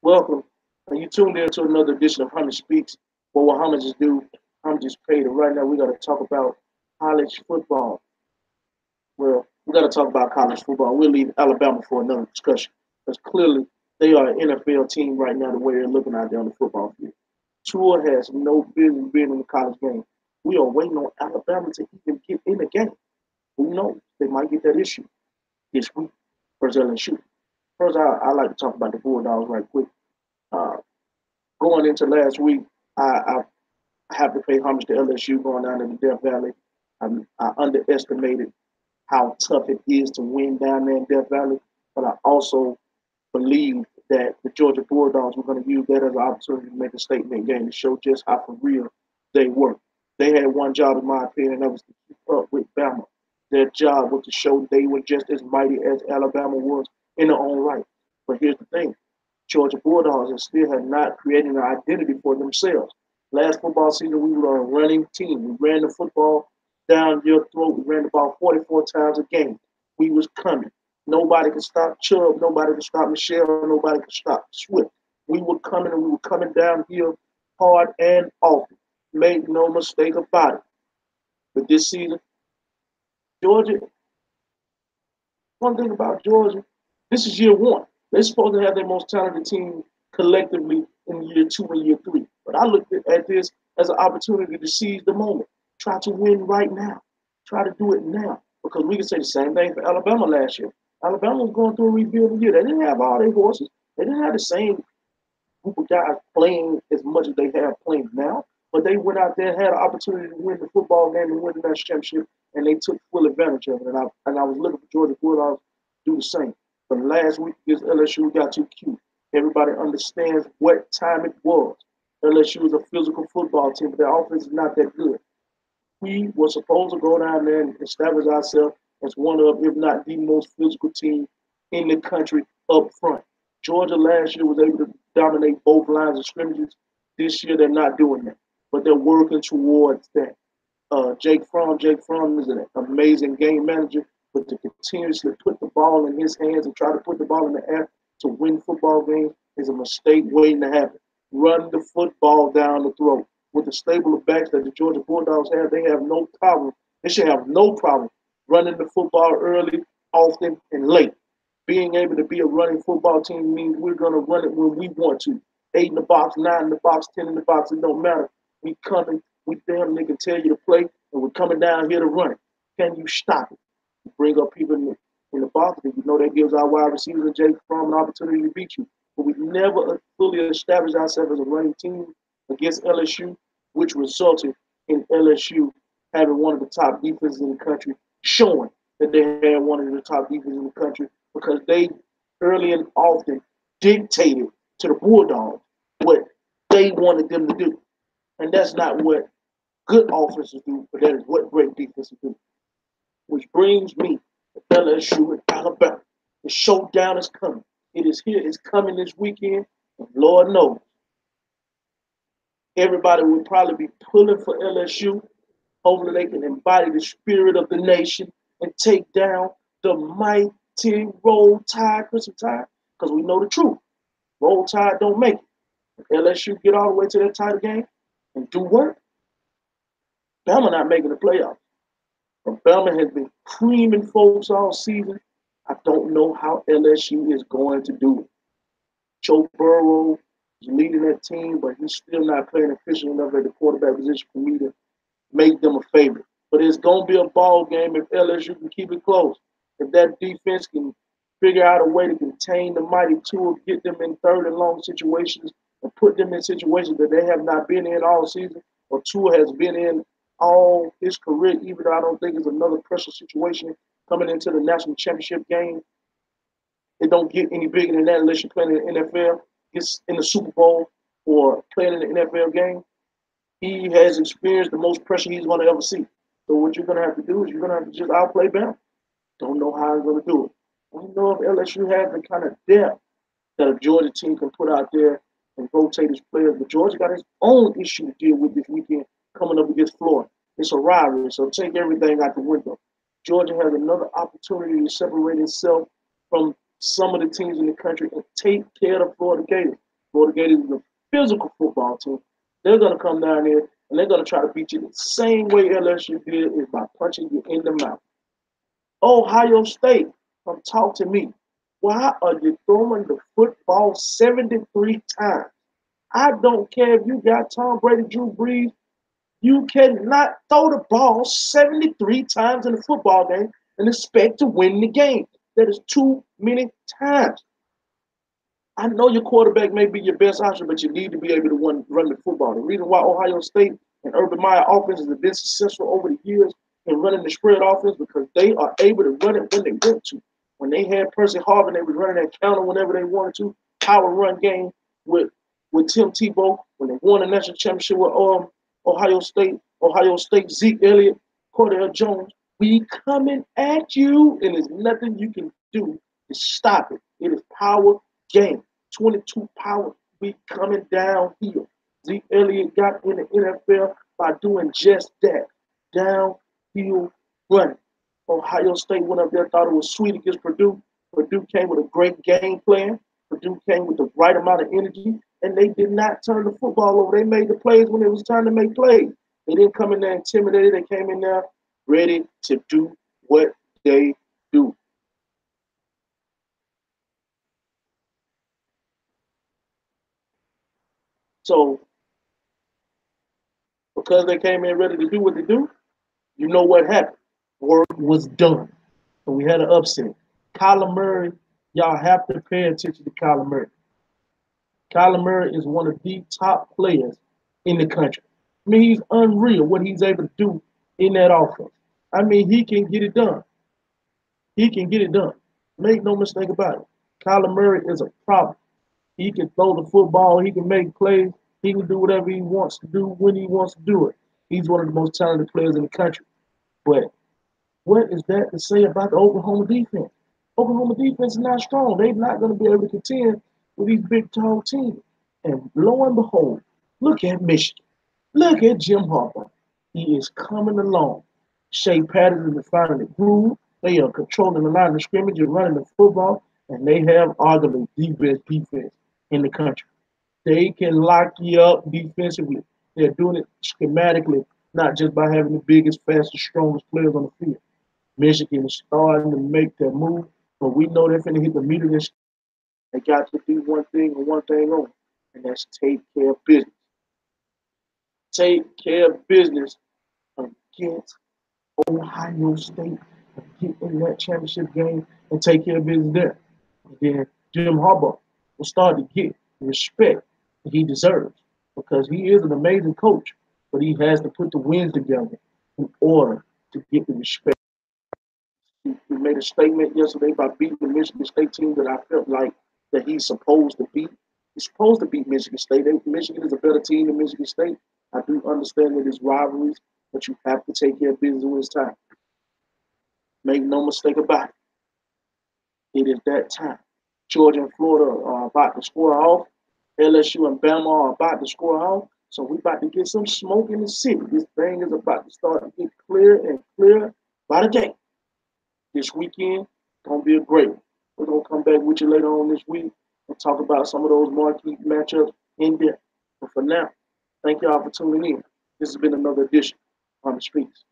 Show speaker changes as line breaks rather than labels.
Welcome. And you tuned in to another edition of Homage Speaks, where what homage is due, homage is paid. And right now we're going to talk about college football. Well, we got to talk about college football. We'll leave Alabama for another discussion because clearly they are an NFL team right now the way they're looking out there on the football field. Tua has no business being in the college game. We are waiting on Alabama to even get in the game. Who knows? They might get that issue this week versus LSU. First, I like to talk about the Bulldogs right quick. Uh, Going into last week, I have to pay homage to LSU going down in the Death Valley. I underestimated how tough it is to win down there in Death Valley, but I also believed that the Georgia Bulldogs were going to use that as an opportunity to make a statement game to show just how for real they were. They had one job, in my opinion, and that was to keep up with Bama. Their job was to show they were just as mighty as Alabama was in their own right. But here's the thing. Georgia Bulldogs still have not created an identity for themselves. Last football season, we were a running team. We ran the football down your throat. We ran the ball 44 times a game. We was coming. Nobody could stop Chubb. Nobody could stop Michelle. Nobody could stop Swift. We were coming and we were coming down here hard and often. Made no mistake about it. But this season, Georgia, one thing about Georgia, this is year one. They're supposed to have their most talented team collectively in year two and year three. But I looked at this as an opportunity to seize the moment. Try to win right now. Try to do it now. Because we can say the same thing for Alabama last year. Alabama was going through a rebuilding year. They didn't have all their horses. They didn't have the same group of guys playing as much as they have playing now. But they went out there and had an opportunity to win the football game and win the national championship, and they took full advantage of it. And I was looking for Georgia Bulldogs to do the same. But last week against LSU got too cute. Everybody understands what time it was. LSU is a physical football team, but their offense is not that good. We were supposed to go down there and establish ourselves as one of, if not the most physical team in the country up front. Georgia last year was able to dominate both lines of scrimmages. This year they're not doing that, but they're working towards that. Jake Fromm is an amazing game manager, but to continuously put the ball in his hands and try to put the ball in the air to win football games is a mistake waiting to happen. Run the football down the throat. With the stable of backs that the Georgia Bulldogs have, they have no problem. They should have no problem running the football early, often, and late. Being able to be a running football team means we're going to run it when we want to. 8 in the box, 9 in the box, 10 in the box, it don't matter. We coming, we damn nigga tell you to play, and we're coming down here to run it. Can you stop it? Bring up people in the box. You know that gives our wide receivers and Jake Fromm an opportunity to beat you. But we never fully established ourselves as a running team against LSU, which resulted in LSU having one of the top defenses in the country, showing that they had one of the top defenses in the country because they early and often dictated to the Bulldogs what they wanted them to do. And that's not what good offenses do, but that is what great defenses do. Which brings me to LSU and Alabama. The showdown is coming. It is here. It's coming this weekend. And Lord knows, everybody will probably be pulling for LSU. Hopefully they can embody the spirit of the nation and take down the mighty Roll Tide Crimson Tide. Because we know the truth. Roll Tide don't make it. If LSU get all the way to that title game and do work, Bama not making the playoffs. Bama has been creaming folks all season. I don't know how LSU is going to do it. Joe Burrow is leading that team, but he's still not playing efficient enough at the quarterback position for me to make them a favorite. But it's going to be a ball game if LSU can keep it close. If that defense can figure out a way to contain the mighty Tua, get them in third and long situations, and put them in situations that they have not been in all season, or Tua has been in all his career, even though I don't think it's another pressure situation coming into the national championship game. It don't get any bigger than that unless you're playing in the NFL, gets in the Super Bowl, or playing in the NFL game. He has experienced the most pressure he's going to ever see. So what you're going to have to do is you're going to have to just outplay Bama. Don't know how he's going to do it. I don't know if LSU has the kind of depth that a Georgia team can put out there and rotate his players. But Georgia got his own issue to deal with this weekend coming up against Florida. It's a rivalry, so take everything out the window. Georgia has another opportunity to separate itself from some of the teams in the country and take care of the Florida Gators. Florida Gators is a physical football team. They're going to come down here and they're going to try to beat you the same way LSU did, is by punching you in the mouth. Ohio State, come talk to me. Why are you throwing the football 73 times? I don't care if you got Tom Brady, Drew Brees. You cannot throw the ball 73 times in a football game and expect to win the game. That is too many times. I know your quarterback may be your best option, but you need to be able to run the football. The reason why Ohio State and Urban Meyer offenses have been successful over the years in running the spread offense, because they are able to run it when they want to. When they had Percy Harvin, they was running that counter whenever they wanted to. Power run game with Tim Tebow when they won the national championship with Ohio State, Zeke Elliott, Cordell Jones. We coming at you, and there's nothing you can do to stop it. It is power game. 22 power. We coming downhill. Zeke Elliott got in the NFL by doing just that. Downhill running. Ohio State went up there, thought it was sweet against Purdue. Purdue came with a great game plan. Purdue came with the right amount of energy, and they did not turn the football over. They made the plays when it was time to make plays. They didn't come in there intimidated. They came in there ready to do what they do. So, because they came in ready to do what they do, you know what happened. Work was done. So we had an upset. Kyler Murray, y'all have to pay attention to Kyler Murray. Kyler Murray is one of the top players in the country. I mean, he's unreal what he's able to do in that offense. I mean, he can get it done. He can get it done. Make no mistake about it. Kyler Murray is a problem. He can throw the football. He can make plays. He can do whatever he wants to do when he wants to do it. He's one of the most talented players in the country. But what is that to say about the Oklahoma defense? Oklahoma defense is not strong. They're not going to be able to contend with these big, tall teams. And lo and behold, look at Michigan. Look at Jim Harbaugh. He is coming along. Shea Patterson is finding the groove. They are controlling the line of scrimmage and running the football, and they have arguably the best defense in the country. They can lock you up defensively. They're doing it schematically, not just by having the biggest, fastest, strongest players on the field. Michigan is starting to make their move, but we know they're going to hit the meter this. They got to do one thing and one thing only, and that's take care of business. Take care of business against Ohio State and get in that championship game and take care of business there. And then Jim Harbaugh will start to get the respect that he deserves, because he is an amazing coach, but he has to put the wins together in order to get the respect. He made a statement yesterday by beating the Michigan State team that I felt like that he's supposed to beat. He's supposed to beat Michigan State. Michigan is a better team than Michigan State. I do understand that there's rivalries, but you have to take care of business when it's time. Make no mistake about it. It is that time. Georgia and Florida are about to score off. LSU and Bama are about to score off. So we're about to get some smoke in the city. This thing is about to start to get clearer and clearer by the day. This weekend is going to be a great one. We're going to come back with you later on this week and talk about some of those marquee matchups in depth. But for now, thank y'all for tuning in. This has been another edition on the Streets.